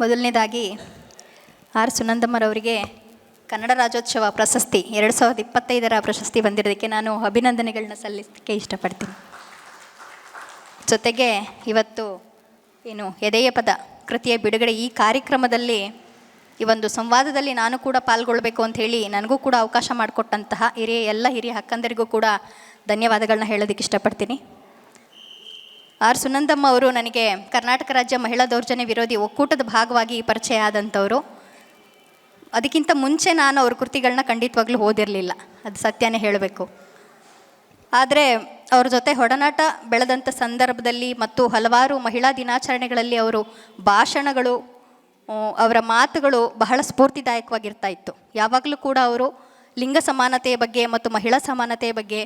ಮೊದಲನೇದಾಗಿ ಆರ್ ಸುನಂದಮ್ಮರವರಿಗೆ ಕನ್ನಡ ರಾಜ್ಯೋತ್ಸವ ಪ್ರಶಸ್ತಿ 2025 ಪ್ರಶಸ್ತಿ ಬಂದಿರೋದಕ್ಕೆ ನಾನು ಅಭಿನಂದನೆಗಳನ್ನ ಸಲ್ಲಿಸಲಿಕ್ಕೆ ಇಷ್ಟಪಡ್ತೀನಿ. ಜೊತೆಗೆ ಇವತ್ತು ಎದೆಯ ಪದ ಕೃತಿಯ ಬಿಡುಗಡೆ ಈ ಕಾರ್ಯಕ್ರಮದಲ್ಲಿ ಈ ಒಂದು ಸಂವಾದದಲ್ಲಿ ನಾನು ಕೂಡ ಪಾಲ್ಗೊಳ್ಬೇಕು ಅಂತ ಹೇಳಿ ನನಗೂ ಕೂಡ ಅವಕಾಶ ಮಾಡಿಕೊಟ್ಟಂತಹ ಎಲ್ಲ ಹಿರಿಯ ಅಕ್ಕಂದರಿಗೂ ಕೂಡ ಧನ್ಯವಾದಗಳನ್ನ ಹೇಳೋದಕ್ಕೆ ಇಷ್ಟಪಡ್ತೀನಿ. ಆರ್ ಸುನಂದಮ್ಮ ಅವರು ನನಗೆ ಕರ್ನಾಟಕ ರಾಜ್ಯ ಮಹಿಳಾ ದೌರ್ಜನ್ಯ ವಿರೋಧಿ ಒಕ್ಕೂಟದ ಭಾಗವಾಗಿ ಪರಿಚಯ ಆದಂಥವರು. ಅದಕ್ಕಿಂತ ಮುಂಚೆ ನಾನು ಅವ್ರ ಕೃತಿಗಳನ್ನ ಖಂಡಿತವಾಗ್ಲೂ ಓದಿರಲಿಲ್ಲ, ಅದು ಸತ್ಯನೇ ಹೇಳಬೇಕು. ಆದರೆ ಅವ್ರ ಜೊತೆ ಒಡನಾಟ ಬೆಳೆದಂಥ ಸಂದರ್ಭದಲ್ಲಿ ಮತ್ತು ಹಲವಾರು ಮಹಿಳಾ ದಿನಾಚರಣೆಗಳಲ್ಲಿ ಅವರು ಭಾಷಣಗಳು, ಅವರ ಮಾತುಗಳು ಬಹಳ ಸ್ಫೂರ್ತಿದಾಯಕವಾಗಿರ್ತಾ ಇತ್ತು. ಯಾವಾಗಲೂ ಕೂಡ ಅವರು ಲಿಂಗ ಸಮಾನತೆಯ ಬಗ್ಗೆ ಮತ್ತು ಮಹಿಳಾ ಸಮಾನತೆಯ ಬಗ್ಗೆ,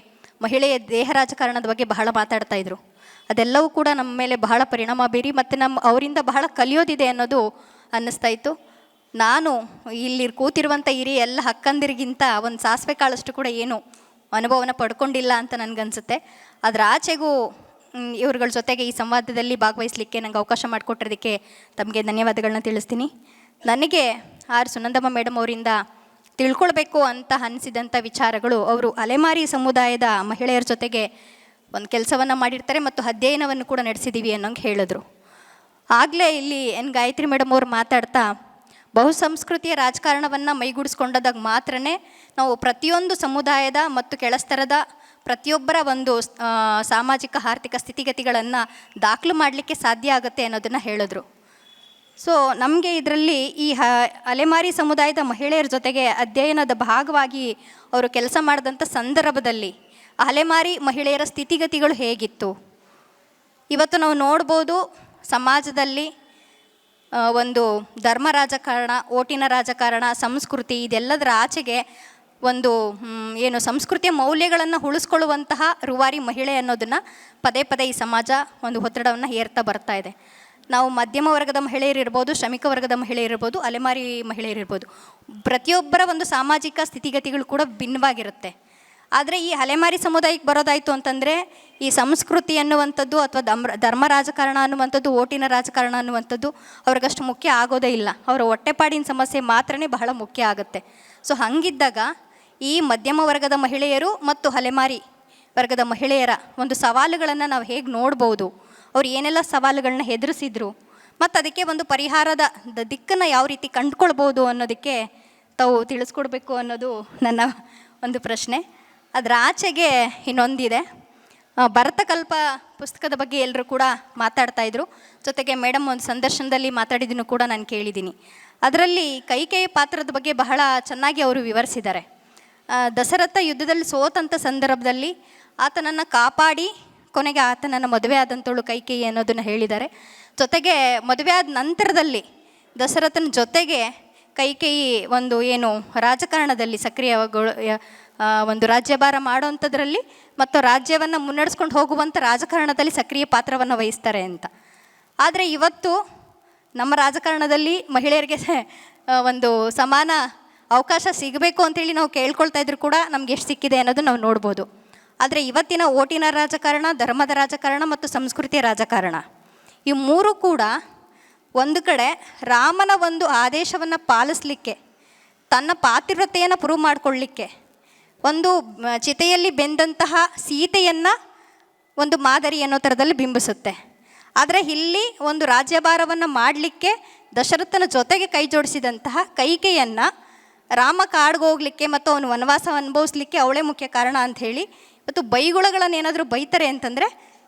ಮಹಿಳೆಯ ದೇಹ ರಾಜಕಾರಣದ ಬಗ್ಗೆ ಬಹಳ ಮಾತಾಡ್ತಾಯಿದ್ರು. ಅದೆಲ್ಲವೂ ಕೂಡ ನಮ್ಮ ಮೇಲೆ ಬಹಳ ಪರಿಣಾಮ ಬೀರಿ ಮತ್ತು ಅವರಿಂದ ಬಹಳ ಕಲಿಯೋದಿದೆ ಅನ್ನೋದು ಅನ್ನಿಸ್ತಾ ಇತ್ತು. ನಾನು ಇಲ್ಲಿ ಕೂತಿರುವಂಥ ಹಿರಿಯ ಎಲ್ಲ ಅಕ್ಕಂದಿರಿಗಿಂತ ಒಂದು ಸಾಸಿವೆ ಕಾಳಷ್ಟು ಕೂಡ ಏನು ಅನುಭವನ ಪಡ್ಕೊಂಡಿಲ್ಲ ಅಂತ ನನಗನ್ಸುತ್ತೆ. ಅದರ ಆಚೆಗೂ ಇವ್ರುಗಳ ಜೊತೆಗೆ ಈ ಸಂವಾದದಲ್ಲಿ ಭಾಗವಹಿಸಲಿಕ್ಕೆ ನನಗೆ ಅವಕಾಶ ಮಾಡಿಕೊಟ್ಟಿರೋದಕ್ಕೆ ತಮಗೆ ಧನ್ಯವಾದಗಳನ್ನ ತಿಳಿಸ್ತೀನಿ. ನನಗೆ ಆರ್ ಸುನಂದಮ್ಮ ಮೇಡಮ್ ಅವರಿಂದ ತಿಳ್ಕೊಳ್ಬೇಕು ಅಂತ ಅನಿಸಿದಂಥ ವಿಚಾರಗಳು, ಅವರು ಅಲೆಮಾರಿ ಸಮುದಾಯದ ಮಹಿಳೆಯರ ಜೊತೆಗೆ ಒಂದು ಕೆಲಸವನ್ನು ಮಾಡಿರ್ತಾರೆ ಮತ್ತು ಅಧ್ಯಯನವನ್ನು ಕೂಡ ನಡೆಸಿದ್ದೀವಿ ಅನ್ನೋಂಗೆ ಹೇಳಿದ್ರು. ಆಗಲೇ ಇಲ್ಲಿ ಗಾಯತ್ರಿ ಮೇಡಮ್ ಅವರು ಮಾತಾಡ್ತಾ ಬಹುಸಂಸ್ಕೃತಿಯ ರಾಜಕಾರಣವನ್ನು ಮೈಗೂಡಿಸ್ಕೊಂಡಾಗ ಮಾತ್ರ ನಾವು ಪ್ರತಿಯೊಂದು ಸಮುದಾಯದ ಮತ್ತು ಕೆಳಸ್ತರದ ಪ್ರತಿಯೊಬ್ಬರ ಒಂದು ಸಾಮಾಜಿಕ ಆರ್ಥಿಕ ಸ್ಥಿತಿಗತಿಗಳನ್ನು ದಾಖಲು ಮಾಡಲಿಕ್ಕೆ ಸಾಧ್ಯ ಆಗುತ್ತೆ ಅನ್ನೋದನ್ನು ಹೇಳಿದ್ರು. ಸೊ ನಮಗೆ ಇದರಲ್ಲಿ ಈ ಅಲೆಮಾರಿ ಸಮುದಾಯದ ಮಹಿಳೆಯರ ಜೊತೆಗೆ ಅಧ್ಯಯನದ ಭಾಗವಾಗಿ ಅವರು ಕೆಲಸ ಮಾಡಿದಂಥ ಸಂದರ್ಭದಲ್ಲಿ ಅಲೆಮಾರಿ ಮಹಿಳೆಯರ ಸ್ಥಿತಿಗತಿಗಳು ಹೇಗಿತ್ತು, ಇವತ್ತು ನಾವು ನೋಡ್ಬೋದು ಸಮಾಜದಲ್ಲಿ ಒಂದು ಧರ್ಮ ರಾಜಕಾರಣ, ಓಟಿನ ರಾಜಕಾರಣ, ಸಂಸ್ಕೃತಿ ಇದೆಲ್ಲದರ ಆಚೆಗೆ ಒಂದು ಸಂಸ್ಕೃತಿಯ ಮೌಲ್ಯಗಳನ್ನು ಉಳಿಸ್ಕೊಳ್ಳುವಂತಹ ರೂವಾರಿ ಮಹಿಳೆ ಅನ್ನೋದನ್ನು ಪದೇ ಪದೇ ಈ ಸಮಾಜ ಒಂದು ಒತ್ತಡವನ್ನು ಹೇರ್ತಾ ಬರ್ತಾ ಇದೆ. ನಾವು ಮಧ್ಯಮ ವರ್ಗದ ಮಹಿಳೆಯರಿರ್ಬೋದು, ಶ್ರಮಿಕ ವರ್ಗದ ಮಹಿಳೆಯರಿರ್ಬೋದು, ಅಲೆಮಾರಿ ಮಹಿಳೆಯರಿರ್ಬೋದು, ಪ್ರತಿಯೊಬ್ಬರ ಒಂದು ಸಾಮಾಜಿಕ ಸ್ಥಿತಿಗತಿಗಳು ಕೂಡ ಭಿನ್ನವಾಗಿರುತ್ತೆ. ಆದರೆ ಈ ಅಲೆಮಾರಿ ಸಮುದಾಯಕ್ಕೆ ಬರೋದಾಯಿತು ಅಂತಂದರೆ ಈ ಸಂಸ್ಕೃತಿ ಅನ್ನುವಂಥದ್ದು ಅಥವಾ ಧರ್ಮ ರಾಜಕಾರಣ ಅನ್ನುವಂಥದ್ದು, ಓಟಿನ ರಾಜಕಾರಣ ಅನ್ನುವಂಥದ್ದು ಅವ್ರಿಗಷ್ಟು ಮುಖ್ಯ ಆಗೋದೇ ಇಲ್ಲ. ಅವರ ಹೊಟ್ಟೆಪಾಡಿನ ಸಮಸ್ಯೆ ಮಾತ್ರನೇ ಬಹಳ ಮುಖ್ಯ ಆಗುತ್ತೆ. ಸೊ ಹಾಗಿದ್ದಾಗ ಈ ಮಧ್ಯಮ ವರ್ಗದ ಮಹಿಳೆಯರು ಮತ್ತು ಅಲೆಮಾರಿ ವರ್ಗದ ಮಹಿಳೆಯರ ಒಂದು ಸವಾಲುಗಳನ್ನು ನಾವು ಹೇಗೆ ನೋಡ್ಬೋದು, ಅವ್ರು ಏನೆಲ್ಲ ಸವಾಲುಗಳನ್ನ ಎದುರಿಸಿದ್ರು ಮತ್ತು ಅದಕ್ಕೆ ಒಂದು ಪರಿಹಾರದ ದಿಕ್ಕನ್ನು ಯಾವ ರೀತಿ ಕಂಡುಕೊಳ್ಬೋದು ಅನ್ನೋದಕ್ಕೆ ತಾವು ತಿಳಿಸ್ಕೊಡ್ಬೇಕು ಅನ್ನೋದು ನನ್ನ ಒಂದು ಪ್ರಶ್ನೆ. ಅದರ ಆಚೆಗೆ ಇನ್ನೊಂದಿದೆ, ಭರತಕಲ್ಪ ಪುಸ್ತಕದ ಬಗ್ಗೆ ಎಲ್ಲರೂ ಕೂಡ ಮಾತಾಡ್ತಾಯಿದ್ರು. ಜೊತೆಗೆ ಮೇಡಮ್ ಒಂದು ಸಂದರ್ಶನದಲ್ಲಿ ಮಾತಾಡಿದ್ದನ್ನು ಕೂಡ ನಾನು ಕೇಳಿದ್ದೀನಿ. ಅದರಲ್ಲಿ ಕೈಕೇಯಿ ಪಾತ್ರದ ಬಗ್ಗೆ ಬಹಳ ಚೆನ್ನಾಗಿ ಅವರು ವಿವರಿಸಿದ್ದಾರೆ. ದಶರಥ ಯುದ್ಧದಲ್ಲಿ ಸೋತಂಥ ಸಂದರ್ಭದಲ್ಲಿ ಆತನನ್ನು ಕಾಪಾಡಿ ಕೊನೆಗೆ ಆತನನ್ನು ಮದುವೆ ಆದಂಥವಳು ಕೈಕೇಯಿ ಅನ್ನೋದನ್ನು ಹೇಳಿದ್ದಾರೆ. ಜೊತೆಗೆ ಮದುವೆ ಆದ ನಂತರದಲ್ಲಿ ದಶರಥನ ಜೊತೆಗೆ ಕೈಕೇಯಿ ಒಂದು ರಾಜಕಾರಣದಲ್ಲಿ ಒಂದು ರಾಜ್ಯಭಾರ ಮಾಡೋವಂಥದ್ರಲ್ಲಿ ಮತ್ತು ರಾಜ್ಯವನ್ನು ಮುನ್ನಡೆಸ್ಕೊಂಡು ಹೋಗುವಂಥ ರಾಜಕಾರಣದಲ್ಲಿ ಸಕ್ರಿಯ ಪಾತ್ರವನ್ನು ವಹಿಸ್ತಾರೆ ಅಂತ. ಆದರೆ ಇವತ್ತು ನಮ್ಮ ರಾಜಕಾರಣದಲ್ಲಿ ಮಹಿಳೆಯರಿಗೆ ಒಂದು ಸಮಾನ ಅವಕಾಶ ಸಿಗಬೇಕು ಅಂತೇಳಿ ನಾವು ಕೇಳ್ಕೊಳ್ತಾ ಇದ್ರು ಕೂಡ ನಮ್ಗೆ ಎಷ್ಟು ಸಿಕ್ಕಿದೆ ಅನ್ನೋದು ನಾವು ನೋಡ್ಬೋದು. ಆದರೆ ಇವತ್ತಿನ ಓಟಿನ ರಾಜಕಾರಣ, ಧರ್ಮದ ರಾಜಕಾರಣ ಮತ್ತು ಸಂಸ್ಕೃತಿಯ ರಾಜಕಾರಣ, ಈ ಮೂರು ಕೂಡ ಒಂದು ಕಡೆ ರಾಮನ ಒಂದು ಆದೇಶವನ್ನು ಪಾಲಿಸಲಿಕ್ಕೆ, ತನ್ನ ಪಾತಿವ್ರತೆಯನ್ನು ಪ್ರೂವ್ ಮಾಡಿಕೊಳ್ಳಲಿಕ್ಕೆ, ಒಂದು ಚಿತೆಯಲ್ಲಿ ಬೆಂದಂತಹ ಸೀತೆಯನ್ನು ಒಂದು ಮಾದರಿ ಅನ್ನೋ ಥರದಲ್ಲಿ ಬಿಂಬಿಸುತ್ತೆ. ಆದರೆ ಇಲ್ಲಿ ಒಂದು ರಾಜ್ಯಭಾರವನ್ನು ಮಾಡಲಿಕ್ಕೆ ದಶರಥನ ಜೊತೆಗೆ ಕೈ ಜೋಡಿಸಿದಂತಹ ಕೈಕೇಯನ್ನು ರಾಮ ಕಾಡ್ಗೆ ಹೋಗಲಿಕ್ಕೆ ಮತ್ತು ಅವನು ವನವಾಸ ಅನುಭವಿಸ್ಲಿಕ್ಕೆ ಅವಳೇ ಮುಖ್ಯ ಕಾರಣ ಅಂಥೇಳಿ ಇವತ್ತು ಬೈಗುಳಗಳನ್ನೇನಾದರೂ ಬೈತಾರೆ ಅಂತಂದರೆ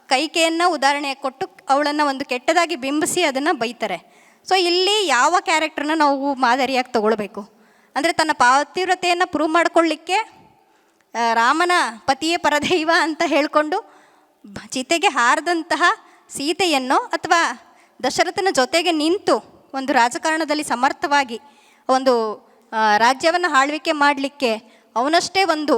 ಕೈಕೇಯನ್ನು ಉದಾಹರಣೆ ಕೊಟ್ಟು ಅವಳನ್ನು ಒಂದು ಕೆಟ್ಟದಾಗಿ ಬಿಂಬಿಸಿ ಅದನ್ನು ಬೈತಾರೆ. ಸೊ ಇಲ್ಲಿ ಯಾವ ಕ್ಯಾರೆಕ್ಟರ್ನ ನಾವು ಮಾದರಿಯಾಗಿ ತಗೊಳ್ಬೇಕು ಅಂದರೆ, ತನ್ನ ಪಾತಿವ್ರತೆಯನ್ನು ಪ್ರೂವ್ ಮಾಡಿಕೊಳ್ಳಿಕ್ಕೆ ರಾಮನ ಪತಿಯೇ ಪರದೈವ ಅಂತ ಹೇಳಿಕೊಂಡು ಚಿತೆಗೆ ಹಾರಿದಂತಹ ಸೀತೆಯನ್ನು ಅಥವಾ ದಶರಥನ ಜೊತೆಗೆ ನಿಂತು ಒಂದು ರಾಜಕಾರಣದಲ್ಲಿ ಸಮರ್ಥವಾಗಿ ಒಂದು ರಾಜ್ಯವನ್ನು ಆಳ್ವಿಕೆ ಮಾಡಲಿಕ್ಕೆ ಅವನಷ್ಟೇ ಒಂದು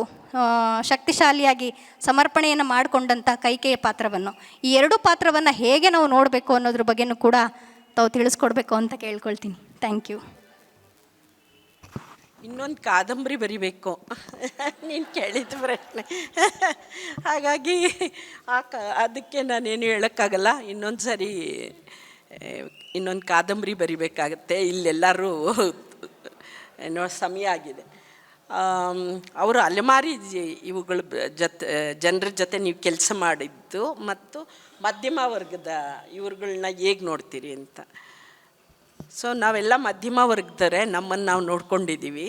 ಶಕ್ತಿಶಾಲಿಯಾಗಿ ಸಮರ್ಪಣೆಯನ್ನು ಮಾಡಿಕೊಂಡಂಥ ಕೈಕೇಯ ಪಾತ್ರವನ್ನು, ಈ ಎರಡು ಪಾತ್ರವನ್ನು ಹೇಗೆ ನಾವು ನೋಡಬೇಕು ಅನ್ನೋದ್ರ ಬಗ್ಗೆನೂ ಕೂಡ ತಾವು ತಿಳಿಸ್ಕೊಡ್ಬೇಕು ಅಂತ ಕೇಳ್ಕೊಳ್ತೀನಿ. Thank you. ಇನ್ನೊಂದು ಕಾದಂಬರಿ ಬರಿಬೇಕು ನೀನು ಕೇಳಿದ ಪ್ರಶ್ನೆ, ಹಾಗಾಗಿ ಅದಕ್ಕೆ ನಾನೇನು ಹೇಳೋಕ್ಕಾಗಲ್ಲ. ಇನ್ನೊಂದು ಸರಿ ಇನ್ನೊಂದು ಕಾದಂಬರಿ ಬರಿಬೇಕಾಗತ್ತೆ, ಇಲ್ಲೆಲ್ಲರೂ ಏನೋ ಸಮಯ ಆಗಿದೆ. ಅವರು ಅಲೆಮಾರಿ ಇವುಗಳ ಜನರ ಜೊತೆ ನೀವು ಕೆಲಸ ಮಾಡಿದ್ದು ಮತ್ತು ಮಧ್ಯಮ ವರ್ಗದ ಇವ್ರುಗಳನ್ನ ಹೇಗೆ ನೋಡ್ತೀರಿ ಅಂತ. ಸೊ ನಾವೆಲ್ಲ ಮಧ್ಯಮ ವರ್ಗದವರೇ, ನಮ್ಮನ್ನು ನಾವು ನೋಡ್ಕೊಂಡಿದ್ದೀವಿ.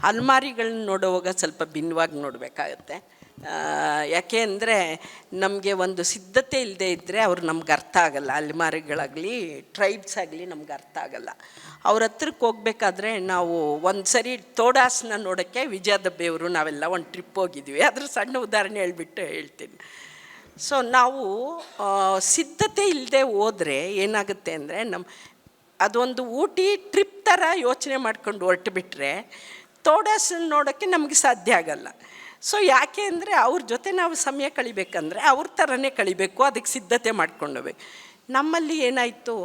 ಅಲ್ಮಾರಿಗಳನ್ನ ನೋಡುವಾಗ ಸ್ವಲ್ಪ ಭಿನ್ನವಾಗಿ ನೋಡಬೇಕಾಗತ್ತೆ. ಯಾಕೆ ಅಂದರೆ ನಮಗೆ ಒಂದು ಸಿದ್ಧತೆ ಇಲ್ಲದೆ ಇದ್ದರೆ ಅವ್ರು ನಮ್ಗೆ ಅರ್ಥ ಆಗಲ್ಲ. ಅಲ್ಮಾರಿಗಳಾಗಲಿ ಟ್ರೈಬ್ಸ್ ಆಗಲಿ ನಮ್ಗೆ ಅರ್ಥ ಆಗಲ್ಲ. ಅವ್ರ ಹತ್ರಕ್ಕೆ ಹೋಗ್ಬೇಕಾದ್ರೆ ನಾವು ಒಂದು ಸರಿ ತೋಡಾಸನ ನೋಡೋಕ್ಕೆ ವಿಜಯ ದಬ್ಬೆಯವರು ನಾವೆಲ್ಲ ಒಂದು ಟ್ರಿಪ್ ಹೋಗಿದ್ವಿ. ಅದ್ರ ಸಣ್ಣ ಉದಾಹರಣೆ ಹೇಳ್ಬಿಟ್ಟು ಹೇಳ್ತೀನಿ. ಸೊ ನಾವು ಸಿದ್ಧತೆ ಇಲ್ಲದೆ ಹೋದರೆ ಏನಾಗುತ್ತೆ ಅಂದರೆ ಅದೊಂದು ಊಟಿ ಟ್ರಿಪ್ ಥರ ಯೋಚನೆ ಮಾಡ್ಕೊಂಡು ಹೊರಟು ಬಿಟ್ಟರೆ ತೋಡಾಸನ ನೋಡೋಕ್ಕೆ ನಮಗೆ ಸಾಧ್ಯ ಆಗಲ್ಲ. ಸೊ ಯಾಕೆ ಅಂದರೆ ಅವ್ರ ಜೊತೆ ನಾವು ಸಮಯ ಕಳಿಬೇಕಂದ್ರೆ ಅವ್ರ ಥರನೇ ಕಳಿಬೇಕು, ಅದಕ್ಕೆ ಸಿದ್ಧತೆ ಮಾಡ್ಕೊಂಡೋಗ್ಬೇಕು. ನಮ್ಮಲ್ಲಿ ಏನಾಯಿತು,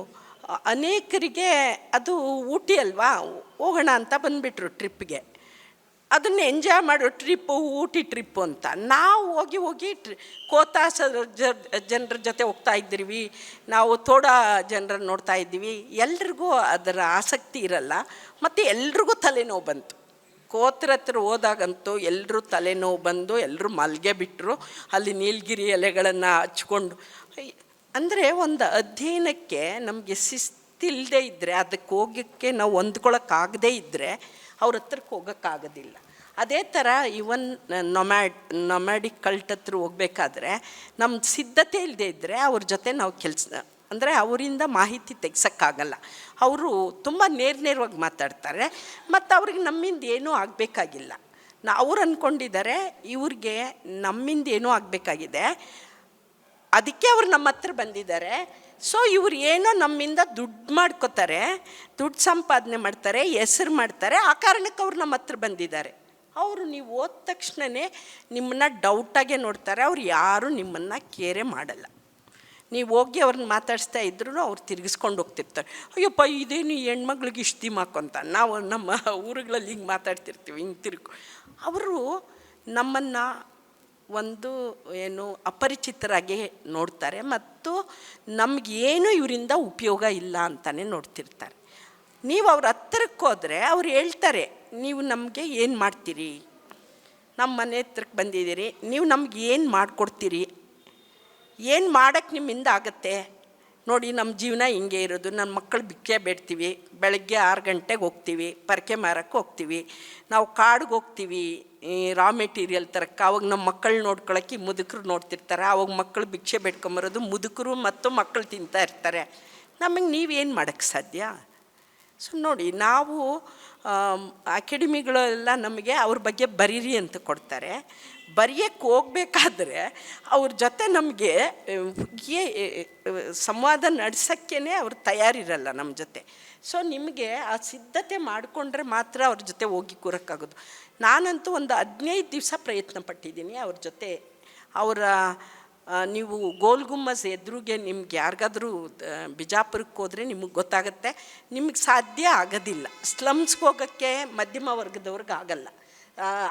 ಅನೇಕರಿಗೆ ಅದು ಊಟಿ ಅಲ್ವಾ, ಹೋಗೋಣ ಅಂತ ಬಂದುಬಿಟ್ರು ಟ್ರಿಪ್ಗೆ. ಅದನ್ನು ಎಂಜಾಯ್ ಮಾಡೋ ಟ್ರಿಪ್ಪು ಊಟಿ ಟ್ರಿಪ್ಪು ಅಂತ. ನಾವು ಹೋಗಿ ಕೋತಾಸ ಜನರ ಜೊತೆ ಹೋಗ್ತಾ ಇದ್ದೀವಿ, ನಾವು ತೋಡ ಜನರನ್ನು ನೋಡ್ತಾ ಇದ್ದೀವಿ. ಎಲ್ರಿಗೂ ಅದರ ಆಸಕ್ತಿ ಇರಲ್ಲ, ಮತ್ತು ಎಲ್ರಿಗೂ ತಲೆನೋವು ಬಂತು. ಕೋತ್ರ ಹತ್ರ ಹೋದಾಗಂತೂ ಎಲ್ಲರೂ ತಲೆನೋವು ಬಂದು ಎಲ್ಲರೂ ಮಲ್ಗೆ ಬಿಟ್ಟರು. ಅಲ್ಲಿ ನೀಲಗಿರಿ ಎಲೆಗಳನ್ನು ಹಚ್ಕೊಂಡು, ಅಂದರೆ ಒಂದು ಅಧ್ಯಯನಕ್ಕೆ ನಮಗೆ ಶಿಸ್ತಿಲ್ಲದೆ ಇದ್ದರೆ, ಅದಕ್ಕೆ ಹೋಗೋಕ್ಕೆ ನಾವು ಹೊಂದ್ಕೊಳ್ಳೋಕ್ಕಾಗದೇ ಇದ್ದರೆ ಅವ್ರ ಹತ್ರಕ್ಕೆ ಹೋಗೋಕ್ಕಾಗೋದಿಲ್ಲ. ಅದೇ ಥರ ಇವನ್ ನೊಮ್ಯಾಡಿಕ್ ಕಲ್ಟ್ ಹತ್ರ ಹೋಗ್ಬೇಕಾದ್ರೆ ನಮ್ಮ ಸಿದ್ಧತೆ ಇಲ್ಲದೆ ಇದ್ದರೆ ಅವ್ರ ಜೊತೆ ನಾವು ಕೆಲಸ ಅಂದರೆ ಅವರಿಂದ ಮಾಹಿತಿ ತೆಗ್ಸೋಕ್ಕಾಗಲ್ಲ. ಅವರು ತುಂಬ ನೇರವಾಗಿ ಮಾತಾಡ್ತಾರೆ, ಮತ್ತು ಅವ್ರಿಗೆ ನಮ್ಮಿಂದ ಏನೂ ಆಗಬೇಕಾಗಿಲ್ಲ. ಅವ್ರು ಅಂದ್ಕೊಂಡಿದ್ದಾರೆ ಇವ್ರಿಗೆ ನಮ್ಮಿಂದ ಏನೂ ಆಗಬೇಕಾಗಿದೆ, ಅದಕ್ಕೆ ಅವ್ರು ನಮ್ಮ ಹತ್ರ ಬಂದಿದ್ದಾರೆ. ಸೊ ಇವ್ರು ಏನೋ ನಮ್ಮಿಂದ ದುಡ್ಡು ಮಾಡ್ಕೋತಾರೆ, ದುಡ್ಡು ಸಂಪಾದನೆ ಮಾಡ್ತಾರೆ, ಹೆಸರು ಮಾಡ್ತಾರೆ, ಆ ಕಾರಣಕ್ಕೆ ಅವ್ರು ನಮ್ಮ ಹತ್ರ ಬಂದಿದ್ದಾರೆ. ಅವರು ನೀವು ಹೋದ ತಕ್ಷಣವೇ ನಿಮ್ಮನ್ನು ಡೌಟಾಗೆ ನೋಡ್ತಾರೆ. ಅವ್ರು ಯಾರೂ ನಿಮ್ಮನ್ನು ಕೇರೆ ಮಾಡಲ್ಲ. ನೀವು ಹೋಗಿ ಅವ್ರನ್ನ ಮಾತಾಡಿಸ್ತಾ ಇದ್ರೂ ಅವ್ರು ತಿರುಗಿಸ್ಕೊಂಡು ಹೋಗ್ತಿರ್ತಾರೆ. ಅಯ್ಯಪ್ಪ ಇದೇನು ಹೆಣ್ಮಗ್ಳಿಗೆ ಇಷ್ಟು ದಿಮಾಕು ಅಂತ. ನಾವು ನಮ್ಮ ಊರುಗಳಲ್ಲಿ ಹಿಂಗೆ ಮಾತಾಡ್ತಿರ್ತೀವಿ, ಹಿಂಗೆ ತಿರುಗು. ಅವರು ನಮ್ಮನ್ನು ಒಂದು ಏನು ಅಪರಿಚಿತರಾಗಿ ನೋಡ್ತಾರೆ, ಮತ್ತು ನಮಗೇನು ಇವರಿಂದ ಉಪಯೋಗ ಇಲ್ಲ ಅಂತಲೇ ನೋಡ್ತಿರ್ತಾರೆ. ನೀವು ಅವ್ರ ಹತ್ರಕ್ಕೆ ಹೋದರೆ ಅವ್ರು ಹೇಳ್ತಾರೆ, ನೀವು ನಮಗೆ ಏನು ಮಾಡ್ತೀರಿ, ನಮ್ಮ ಮನೆ ಹತ್ರಕ್ಕೆ ಬಂದಿದ್ದೀರಿ, ನೀವು ನಮ್ಗೆ ಏನು ಮಾಡಿಕೊಡ್ತೀರಿ, ಏನು ಮಾಡೋಕ್ಕೆ ನಿಮ್ಮಿಂದ ಆಗುತ್ತೆ ನೋಡಿ. ನಮ್ಮ ಜೀವನ ಹಿಂಗೆ ಇರೋದು. ನನ್ನ ಮಕ್ಕಳು ಭಿಕ್ಷೆ ಬೇಡ್ತೀವಿ, ಬೆಳಗ್ಗೆ 6 ಗಂಟೆಗೆ ಹೋಗ್ತೀವಿ, ಪರಕೆ ಮಾರಕ್ಕೆ ಹೋಗ್ತೀವಿ, ನಾವು ಕಾಡಿಗೆ ಹೋಗ್ತೀವಿ ರಾ ಮೆಟೀರಿಯಲ್ ತರಕ್ಕೆ. ಅವಾಗ ನಮ್ಮ ಮಕ್ಕಳು ನೋಡ್ಕೊಳ್ಳೋಕ್ಕೆ ಮುದುಕರು ನೋಡ್ತಿರ್ತಾರೆ. ಅವಾಗ ಮಕ್ಕಳು ಭಿಕ್ಷೆ ಬೇಡ್ಕೊಂಬರೋದು ಮುದುಕರು ಮತ್ತು ಮಕ್ಕಳು ತಿಂತಾ ಇರ್ತಾರೆ. ನಮಗೆ ನೀವೇನು ಮಾಡೋಕ್ಕೆ ಸಾಧ್ಯ? ಸೊ ನೋಡಿ, ನಾವು ಅಕಾಡೆಮಿಗಳೆಲ್ಲ ನಮಗೆ ಅವ್ರ ಬಗ್ಗೆ ಬರೀರಿ ಅಂತ ಕೊಡ್ತಾರೆ. ಬರೆಯೋಕ್ಕೆ ಹೋಗ್ಬೇಕಾದ್ರೆ ಅವ್ರ ಜೊತೆ ನಮಗೆ ಸಂವಾದ ನಡೆಸೋಕ್ಕೇ ಅವ್ರ ತಯಾರಿರಲ್ಲ ನಮ್ಮ ಜೊತೆ. ಸೊ ನಿಮಗೆ ಆ ಸಿದ್ಧತೆ ಮಾಡಿಕೊಂಡ್ರೆ ಮಾತ್ರ ಅವ್ರ ಜೊತೆ ಹೋಗಿ ಕೂರಕ್ಕಾಗೋದು. ನಾನಂತೂ ಒಂದು 15 ದಿವಸ ಪ್ರಯತ್ನ ಪಟ್ಟಿದ್ದೀನಿ ಅವ್ರ ಜೊತೆ. ಅವರ ನೀವು ಗೋಲ್ ಗುಮ್ಮಸ್ ಎದುರಿಗೆ ನಿಮ್ಗೆ ಯಾರಿಗಾದ್ರೂ ಬಿಜಾಪುರಕ್ಕೆ ಹೋದರೆ ನಿಮಗೆ ಗೊತ್ತಾಗುತ್ತೆ, ನಿಮಗೆ ಸಾಧ್ಯ ಆಗೋದಿಲ್ಲ. ಸ್ಲಮ್ಸ್ಗೆ ಹೋಗೋಕ್ಕೆ ಮಧ್ಯಮ ವರ್ಗದವ್ರಿಗೆ ಆಗಲ್ಲ.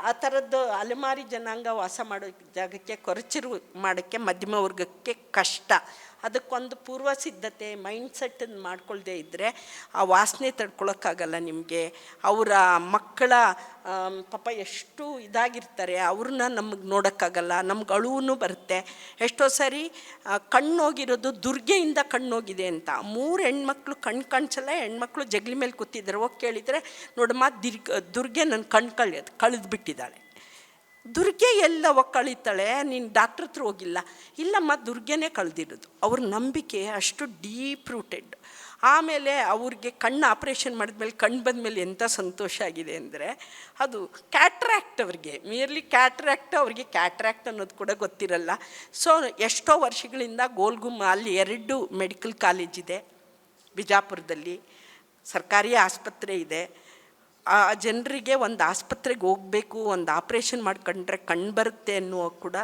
ಆ ಥರದ್ದು ಅಲೆಮಾರಿ ಜನಾಂಗ ವಾಸ ಮಾಡೋ ಜಾಗಕ್ಕೆ ಕೊರಚಿರು ಮಾಡೋಕ್ಕೆ ಮಧ್ಯಮ ವರ್ಗಕ್ಕೆ ಕಷ್ಟ. ಅದಕ್ಕೊಂದು ಪೂರ್ವ ಸಿದ್ಧತೆ ಮೈಂಡ್ಸೆಟ್ಟನ್ನು ಮಾಡ್ಕೊಳ್ದೇ ಇದ್ದರೆ ಆ ವಾಸನೆ ತಡ್ಕೊಳಕ್ಕಾಗಲ್ಲ ನಿಮಗೆ. ಅವರ ಮಕ್ಕಳ ಪಾಪ ಎಷ್ಟು ಇದಾಗಿರ್ತಾರೆ, ಅವ್ರನ್ನ ನಮಗೆ ನೋಡೋಕ್ಕಾಗಲ್ಲ. ನಮ್ಗೆ ಅಳುವೂ ಬರುತ್ತೆ. ಎಷ್ಟೋ ಸಾರಿ ಕಣ್ಣೋಗಿರೋದು ದುರ್ಗೆಯಿಂದ ಕಣ್ಣೋಗಿದೆ ಅಂತ. 3 ಹೆಣ್ಮಕ್ಳು ಕಣ್ಣು ಕಾಣಿಸಲ್ಲ, ಹೆಣ್ಮಕ್ಳು ಜಗಲಿ ಮೇಲೆ ಕೂತಿದ್ದಾರೆ. ಹೋಗಿ ಕೇಳಿದರೆ ನೋಡಮ್ಮ ದುರ್ಗೆ ನನ್ನ ಕಣ್ಣು ಕಳೆದ್ಬಿಟ್ಟಿದ್ದಾಳೆ. ದುರ್ಗೆ ಎಲ್ಲವ ಕಳೀತಾಳೆ, ನೀನು ಡಾಕ್ಟ್ರ್ ಹತ್ರ ಹೋಗಿಲ್ಲ? ಇಲ್ಲಮ್ಮ, ದುರ್ಗೆನೇ ಕಳೆದಿರೋದು. ಅವ್ರ ನಂಬಿಕೆ ಅಷ್ಟು ಡೀಪ್ ರೂಟೆಡ್. ಆಮೇಲೆ ಅವ್ರಿಗೆ ಕಣ್ಣು ಆಪ್ರೇಷನ್ ಮಾಡಿದ್ಮೇಲೆ ಕಣ್ಣು ಬಂದಮೇಲೆ ಎಂಥ ಸಂತೋಷ ಆಗಿದೆ ಅಂದರೆ, ಅದು ಕ್ಯಾಟ್ರಾಕ್ಟ್ ಅವ್ರಿಗೆ, ಮಿಯರ್ಲಿ ಕ್ಯಾಟ್ರಾಕ್ಟ್. ಅವ್ರಿಗೆ ಕ್ಯಾಟ್ರಾಕ್ಟ್ ಅನ್ನೋದು ಕೂಡ ಗೊತ್ತಿರಲ್ಲ. ಸೊ ಎಷ್ಟೋ ವರ್ಷಗಳಿಂದ ಗೋಲ್ಗುಮ್ಮ ಅಲ್ಲಿ 2 ಮೆಡಿಕಲ್ ಕಾಲೇಜ್ ಇದೆ ಬಿಜಾಪುರದಲ್ಲಿ, ಸರ್ಕಾರಿ ಆಸ್ಪತ್ರೆ ಇದೆ. ಆ ಜನರಿಗೆ ಒಂದು ಆಸ್ಪತ್ರೆಗೆ ಹೋಗಬೇಕು, ಒಂದು ಆಪ್ರೇಷನ್ ಮಾಡ್ಕೊಂಡ್ರೆ ಕಣ್ಣು ಬರುತ್ತೆ ಅನ್ನುವ ಕೂಡ.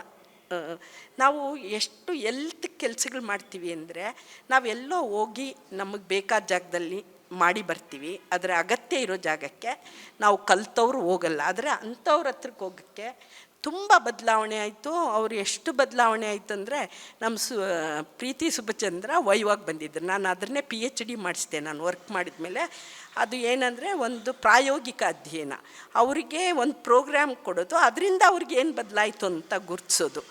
ನಾವು ಎಷ್ಟು ಎಲ್ತ್ ಕೆಲಸಗಳು ಮಾಡ್ತೀವಿ ಅಂದರೆ, ನಾವೆಲ್ಲೋ ಹೋಗಿ ನಮಗೆ ಬೇಕಾದ ಜಾಗದಲ್ಲಿ ಮಾಡಿ ಬರ್ತೀವಿ. ಅದರ ಅಗತ್ಯ ಇರೋ ಜಾಗಕ್ಕೆ ನಾವು ಕಲ್ತವ್ರು ಹೋಗಲ್ಲ. ಆದರೆ ಅಂಥವ್ರ ಹತ್ರಕ್ಕೆ ಹೋಗೋಕ್ಕೆ ತುಂಬ ಬದಲಾವಣೆ ಆಯಿತು. ಅವರು ಎಷ್ಟು ಬದಲಾವಣೆ ಆಯಿತು ಅಂದರೆ ನಮ್ಮ ಪ್ರೀತಿ ಸುಭಚಂದ್ರ ವೈವಾಗಿ ಬಂದಿದ್ದರು. ನಾನು ಅದನ್ನೇ PhD ಮಾಡಿಸಿದೆ ನಾನು ವರ್ಕ್ ಮಾಡಿದ ಮೇಲೆ. ಅದು ಏನಂದರೆ ಒಂದು ಪ್ರಾಯೋಗಿಕ ಅಧ್ಯಯನ. ಅವರಿಗೆ ಒಂದು ಪ್ರೋಗ್ರಾಮ್ ಕೊಡೋದು, ಅದರಿಂದ ಅವ್ರಿಗೆ ಏನು ಬದಲಾಯಿತು ಅಂತ ಗುರುತಿಸೋದು.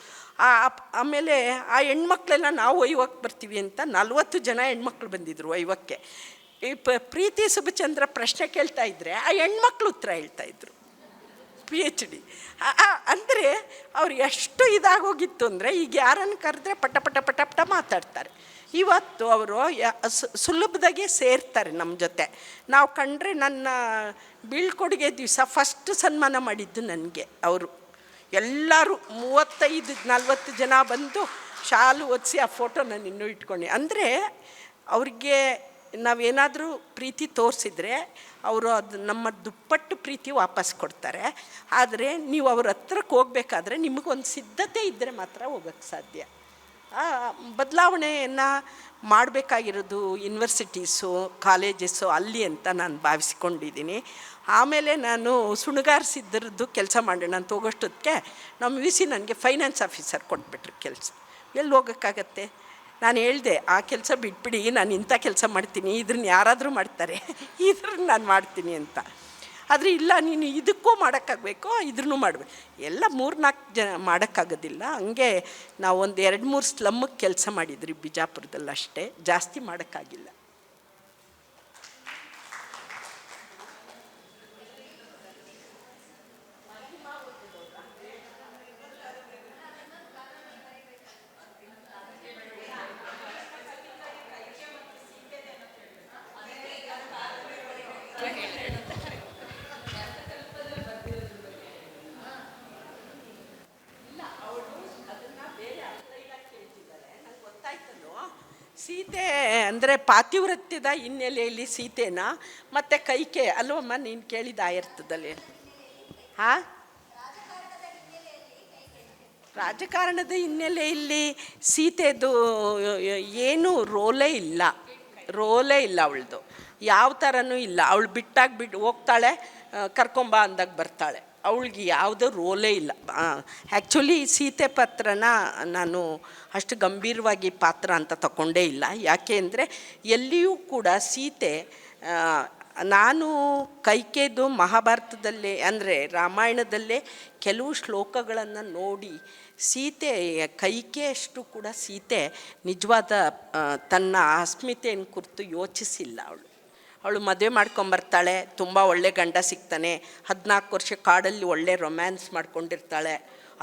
ಆಮೇಲೆ ಆ ಹೆಣ್ಮಕ್ಳೆಲ್ಲ ನಾವು ವೈವಕ್ಕೆ ಬರ್ತೀವಿ ಅಂತ 40 ಜನ ಹೆಣ್ಮಕ್ಳು ಬಂದಿದ್ದರು ವೈವಕ್ಕೆ. ಈ ಪ್ರೀತಿ ಸುಭಚಂದ್ರ ಪ್ರಶ್ನೆ ಕೇಳ್ತಾ ಇದ್ದರೆ ಆ ಹೆಣ್ಮಕ್ಳು ಉತ್ತರ ಹೇಳ್ತಾಯಿದ್ರು. PhD ಅಂದರೆ ಅವ್ರು ಎಷ್ಟು ಇದಾಗೋಗಿತ್ತು ಅಂದರೆ, ಈಗ ಯಾರನ್ನು ಕರೆದ್ರೆ ಪಟ ಪಟ ಪಟ ಪಟ ಮಾತಾಡ್ತಾರೆ. ಇವತ್ತು ಅವರು ಸುಲಭದಾಗೆ ಸೇರ್ತಾರೆ ನಮ್ಮ ಜೊತೆ. ನಾವು ಕಂಡ್ರೆ ನನ್ನ ಬೀಳ್ಕೊಡುಗೆ ದಿವಸ ಫಸ್ಟ್ ಸನ್ಮಾನ ಮಾಡಿದ್ದು ನನಗೆ ಅವರು. ಎಲ್ಲರೂ 35-40 ಜನ ಬಂದು ಶಾಲು ಒದಿಸಿ ಆ ಫೋಟೋ ನಾನು ಇನ್ನೂ ಇಟ್ಕೊಂಡು. ಅಂದರೆ ಅವ್ರಿಗೆ ನಾವೇನಾದರೂ ಪ್ರೀತಿ ತೋರಿಸಿದ್ರೆ ಅವರು ಅದು ನಮ್ಮ ದುಪ್ಪಟ್ಟು ಪ್ರೀತಿ ವಾಪಸ್ ಕೊಡ್ತಾರೆ. ಆದರೆ ನೀವು ಅವ್ರ ಹತ್ರಕ್ಕೆ ಹೋಗ್ಬೇಕಾದ್ರೆ ನಿಮಗೊಂದು ಸಿದ್ಧತೆ ಇದ್ದರೆ ಮಾತ್ರ ಹೋಗೋಕ್ಕೆ ಸಾಧ್ಯ. ಬದಲಾವಣೆಯನ್ನು ಮಾಡಬೇಕಾಗಿರೋದು ಯೂನಿವರ್ಸಿಟೀಸು, ಕಾಲೇಜಸ್ಸು ಅಲ್ಲಿ ಅಂತ ನಾನು ಭಾವಿಸ್ಕೊಂಡಿದ್ದೀನಿ. ಆಮೇಲೆ ನಾನು ಸುಣಗಾರಿಸಿದ್ದರದ್ದು ಕೆಲಸ ಮಾಡೋಣ ಅಂತ ಹೋಗೋಷ್ಟೊತ್ತಿಗೆ ನಮ್ಮ VC ನನಗೆ ಫೈನಾನ್ಸ್ ಆಫೀಸರ್ ಕೊಟ್ಬಿಟ್ರು ಕೆಲಸ. ಎಲ್ಲಿ ಹೋಗೋಕ್ಕಾಗತ್ತೆ? ನಾನು ಹೇಳಿದೆ, ಆ ಕೆಲಸ ಬಿಟ್ಬಿಡಿ, ನಾನು ಇಂಥ ಕೆಲಸ ಮಾಡ್ತೀನಿ, ಇದ್ರನ್ನ ಯಾರಾದರೂ ಮಾಡ್ತಾರೆ, ಇದ್ರನ್ನ ನಾನು ಮಾಡ್ತೀನಿ ಅಂತ. ಆದರೆ ಇಲ್ಲ, ನೀನು ಇದಕ್ಕೂ ಮಾಡೋಕ್ಕಾಗಬೇಕು, ಇದ್ರೂ ಮಾಡಬೇಕು. ಎಲ್ಲ 3-4 ಜನ ಮಾಡೋಕ್ಕಾಗೋದಿಲ್ಲ. ಹಂಗೆ ನಾವು ಒಂದು 2-3 ಸ್ಲಮ್ಮಿಗೆ ಕೆಲಸ ಮಾಡಿದ್ರಿ ಬಿಜಾಪುರದಲ್ಲಿ, ಅಷ್ಟೇ, ಜಾಸ್ತಿ ಮಾಡೋಕ್ಕಾಗಿಲ್ಲ. ಸೀತೆ ಅಂದರೆ ಪಾತಿವ್ರತ್ಯದ ಹಿನ್ನೆಲೆಯಲ್ಲಿ ಸೀತೆನ ಮತ್ತು ಕೈಕೆ ಅಲ್ವಮ್ಮ ನೀನು ಕೇಳಿದ ಆಯರ್ಥದಲ್ಲಿ? ಹಾಂ, ರಾಜಕಾರಣದ ಹಿನ್ನೆಲೆಯಲ್ಲಿ ಸೀತೆದು ಏನೂ ರೋಲೇ ಇಲ್ಲ ಅವಳದು. ಯಾವ ಥರನೂ ಇಲ್ಲ. ಅವಳು ಬಿಟ್ಟಾಗಿ ಹೋಗ್ತಾಳೆ, ಕರ್ಕೊಂಬ ಅಂದಾಗ ಬರ್ತಾಳೆ. ಅವಳಿಗೆ ಯಾವುದೋ ರೋಲೇ ಇಲ್ಲ. ಆ್ಯಕ್ಚುಲಿ ಸೀತೆ ಪಾತ್ರನ ನಾನು ಅಷ್ಟು ಗಂಭೀರವಾಗಿ ಪಾತ್ರ ಅಂತ ತಗೊಂಡೇ ಇಲ್ಲ. ಯಾಕೆ ಅಂದರೆ ಎಲ್ಲಿಯೂ ಕೂಡ ಸೀತೆ, ನಾನು ಕೈಕೇದು ಮಹಾಭಾರತದಲ್ಲೇ ಅಂದರೆ ರಾಮಾಯಣದಲ್ಲೇ ಕೆಲವು ಶ್ಲೋಕಗಳನ್ನು ನೋಡಿ ಸೀತೆ, ಕೈಕೆಯಷ್ಟು ಕೂಡ ಸೀತೆ ನಿಜವಾದ ತನ್ನ ಅಸ್ಮಿತೆಯನ್ನು ಕುರಿತು ಯೋಚಿಸಿಲ್ಲ. ಅವಳು ಮದುವೆ ಮಾಡ್ಕೊಂಬರ್ತಾಳೆ, ತುಂಬ ಒಳ್ಳೆ ಗಂಡ ಸಿಗ್ತಾನೆ, 14 ವರ್ಷ ಕಾಡಲ್ಲಿ ಒಳ್ಳೆ ರೊಮ್ಯಾನ್ಸ್ ಮಾಡ್ಕೊಂಡಿರ್ತಾಳೆ.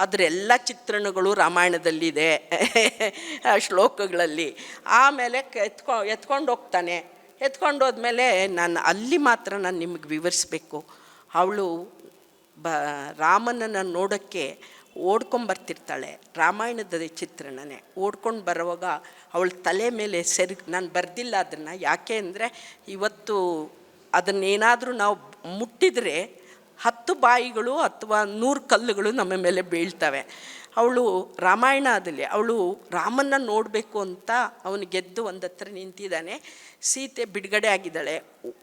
ಅದರೆಲ್ಲ ಚಿತ್ರಣಗಳು ರಾಮಾಯಣದಲ್ಲಿದೆ ಶ್ಲೋಕಗಳಲ್ಲಿ. ಆಮೇಲೆ ಎತ್ಕೊಂಡು ಹೋಗ್ತಾನೆ. ಎತ್ಕೊಂಡು ಹೋದ್ಮೇಲೆ ನಾನು ಅಲ್ಲಿ ಮಾತ್ರ ನಾನು ನಿಮಗೆ ವಿವರಿಸ್ಬೇಕು. ಅವಳು ರಾಮನನ್ನು ನೋಡೋಕ್ಕೆ ಓಡ್ಕೊಂಬರ್ತಿರ್ತಾಳೆ. ರಾಮಾಯಣದ ಚಿತ್ರಣನೇ ಓಡ್ಕೊಂಡು ಬರುವಾಗ ಅವಳ ತಲೆ ಮೇಲೆ ನಾನು ಬರೆದಿಲ್ಲ ಅದನ್ನು. ಯಾಕೆ ಅಂದರೆ ಇವತ್ತು ಅದನ್ನೇನಾದರೂ ನಾವು ಮುಟ್ಟಿದರೆ 10 ಬಾಯಿಗಳು ಅಥವಾ 100 ಕಲ್ಲುಗಳು ನಮ್ಮ ಮೇಲೆ ಬೀಳ್ತವೆ. ಅವಳು ರಾಮಾಯಣದಲ್ಲಿ ಅವಳು ರಾಮನ್ನ ನೋಡಬೇಕು ಅಂತ ಅವನು ಗೆದ್ದು ಒಂದು ಹತ್ರ ನಿಂತಿದ್ದಾನೆ. ಸೀತೆ ಬಿಡುಗಡೆ ಆಗಿದ್ದಾಳೆ.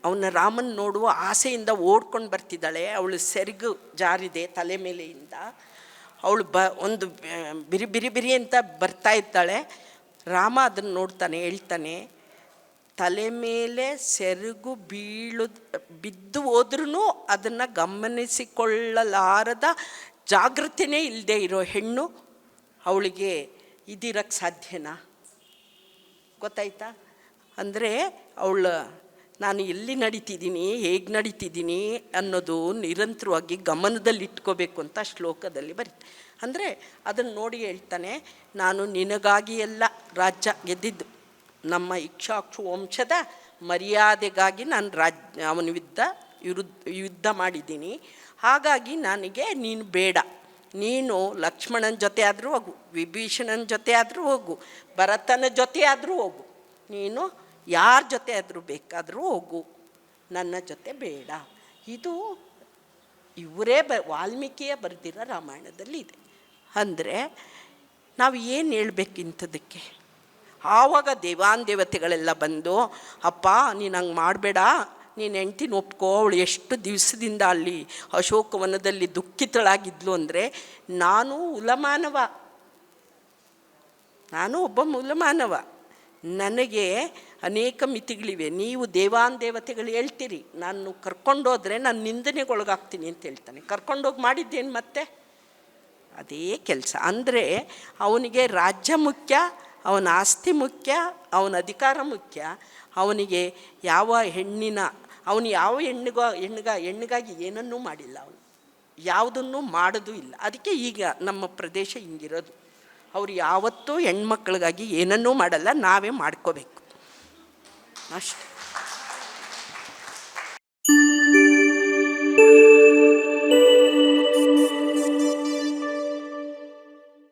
ಅವನ ರಾಮನ ನೋಡುವ ಆಸೆಯಿಂದ ಓಡ್ಕೊಂಡು ಬರ್ತಿದ್ದಾಳೆ. ಅವಳು ಸೆರಗು ಜಾರಿದೆ ತಲೆ ಮೇಲೆಯಿಂದ. ಅವಳು ಒಂದು ಬಿರಿ ಅಂತ ಬರ್ತಾ ಇದ್ದಾಳೆ. ರಾಮ ಅದನ್ನು ನೋಡ್ತಾನೆ, ಹೇಳ್ತಾನೆ, ತಲೆ ಮೇಲೆ ಸೆರಗು ಬಿದ್ದು ಹೋದ್ರೂ ಅದನ್ನು ಗಮನಿಸಿಕೊಳ್ಳಲಾರದ ಜಾಗೃತಿನೇ ಇಲ್ಲದೆ ಇರೋ ಹೆಣ್ಣು ಅವಳಿಗೆ ಇದಿರಕ್ಕೆ ಸಾಧ್ಯನಾ? ಗೊತ್ತಾಯ್ತಾ? ಅಂದರೆ ನಾನು ಎಲ್ಲಿ ನಡೀತಿದ್ದೀನಿ, ಹೇಗೆ ನಡೀತಿದ್ದೀನಿ ಅನ್ನೋದು ನಿರಂತರವಾಗಿ ಗಮನದಲ್ಲಿಟ್ಕೋಬೇಕು ಅಂತ ಶ್ಲೋಕದಲ್ಲಿ ಬರುತ್ತೆ. ಅಂದರೆ ಅದನ್ನು ನೋಡಿ ಹೇಳ್ತಾನೆ, ನಾನು ನಿನಗಾಗಿ ಎಲ್ಲ ರಾಜ್ಯ ಗೆದ್ದಿದ್ದು, ನಮ್ಮ ಇಕ್ಷಾಕ್ಷು ವಂಶದ ಮರ್ಯಾದೆಗಾಗಿ ನಾನು ಅವನ ಯುದ್ಧ ಮಾಡಿದ್ದೀನಿ. ಹಾಗಾಗಿ ನನಗೆ ನೀನು ಬೇಡ. ನೀನು ಲಕ್ಷ್ಮಣನ ಜೊತೆ ಆದರೂ ಹೋಗು, ವಿಭೀಷಣನ ಜೊತೆ ಆದರೂ ಹೋಗು, ಭರತನ ಜೊತೆ ಆದರೂ ಹೋಗು, ನೀನು ಯಾರ ಜೊತೆ ಆದರೂ ಬೇಕಾದರೂ ಹೋಗು, ನನ್ನ ಜೊತೆ ಬೇಡ. ಇದು ಇವರೇ ವಾಲ್ಮೀಕಿಯ ಬರೆದಿರೋ ರಾಮಾಯಣದಲ್ಲಿ ಇದೆ. ಅಂದರೆ ನಾವು ಏನು ಹೇಳ್ಬೇಕು ಇಂಥದಕ್ಕೆ? ಆವಾಗ ದೇವಾನ್ ದೇವತೆಗಳೆಲ್ಲ ಬಂದು, ಅಪ್ಪ ನೀನು ಹಂಗೆ ಮಾಡಬೇಡ, ನೀನು ಹೆಂಡ್ತಿನ ಒಪ್ಕೋ, ಅವಳು ಎಷ್ಟು ದಿವಸದಿಂದ ಅಲ್ಲಿ ಅಶೋಕವನದಲ್ಲಿ ದುಃಖಿತಳಾಗಿದ್ಲು ಅಂದರೆ, ನಾನು ಒಬ್ಬ ಮೂಲಮಾನವ, ನನಗೆ ಅನೇಕ ಮಿತಿಗಳಿವೆ. ನೀವು ದೇವತೆಗಳು ಹೇಳ್ತೀರಿ, ನಾನು ಕರ್ಕೊಂಡೋದ್ರೆ ನಾನು ನಿಂದನೆಗೊಳಗಾಗ್ತೀನಿ ಅಂತ ಹೇಳ್ತಾನೆ. ಕರ್ಕೊಂಡೋಗಿ ಮಾಡಿದ್ದೇನು ಮತ್ತೆ? ಅದೇ ಕೆಲಸ. ಅಂದರೆ ಅವನಿಗೆ ರಾಜ್ಯ ಮುಖ್ಯ, ಅವನ ಆಸ್ತಿ ಮುಖ್ಯ, ಅವನ ಅಧಿಕಾರ ಮುಖ್ಯ. ಅವನಿಗೆ ಯಾವ ಹೆಣ್ಣಿಗಾಗಿ ಏನನ್ನೂ ಮಾಡಿಲ್ಲ. ಅವನು ಯಾವುದನ್ನು ಮಾಡೋದು ಇಲ್ಲ. ಅದಕ್ಕೆ ಈಗ ನಮ್ಮ ಪ್ರದೇಶ ಹಿಂಗಿರೋದು. ಅವ್ರು ಯಾವತ್ತೂ ಹೆಣ್ಮಕ್ಳಿಗಾಗಿ ಏನನ್ನೂ ಮಾಡಲ್ಲ, ನಾವೇ ಮಾಡ್ಕೋಬೇಕು ಅಷ್ಟೆ.